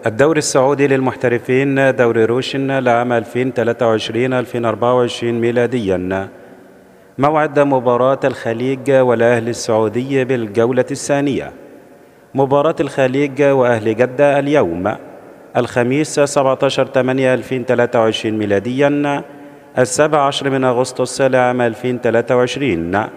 الدوري السعودي للمحترفين دوري روشن لعام 2023-2024 ميلاديا. موعد مباراة الخليج والأهلي السعودي بالجولة الثانية. مباراة الخليج وأهل جدة اليوم الخميس 17/8/2023 ميلاديا 17 من أغسطس لعام 2023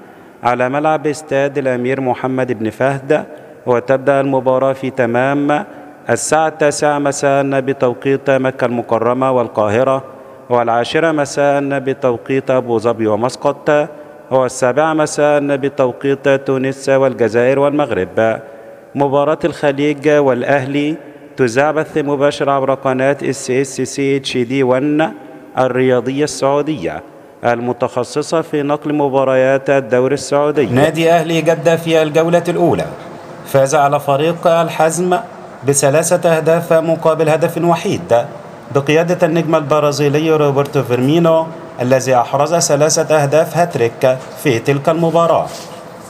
على ملعب استاد الأمير محمد بن فهد، وتبدأ المباراة في تمام الساعة 9 مساء بتوقيت مكة المكرمة والقاهرة، والعاشرة مساء بتوقيت أبو ظبي ومسقط، والسابعة مساء بتوقيت تونس والجزائر والمغرب. مباراة الخليج والأهلي تذاع بث مباشر عبر قناة SSCHD1 الرياضية السعودية المتخصصة في نقل مباريات الدوري السعودي. نادي أهلي جدة في الجولة الأولى فاز على فريق الحزم ب3 أهداف مقابل هدف وحيد بقيادة النجم البرازيلي روبرتو فيرمينو الذي أحرز 3 أهداف هاتريك في تلك المباراة.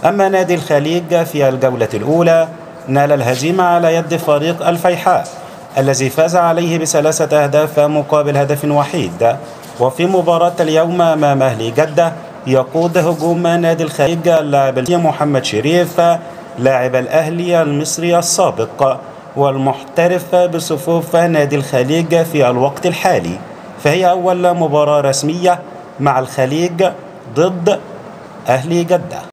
أما نادي الخليج في الجولة الأولى نال الهزيمة على يد فريق الفيحاء الذي فاز عليه ب3 أهداف مقابل هدف وحيد. وفي مباراة اليوم أمام أهلي جدة يقود هجوم نادي الخليج اللاعب محمد شريف لاعب الأهلي المصري السابق والمحترف بصفوف نادي الخليج في الوقت الحالي، فهي أول مباراة رسمية مع الخليج ضد أهلي جدة.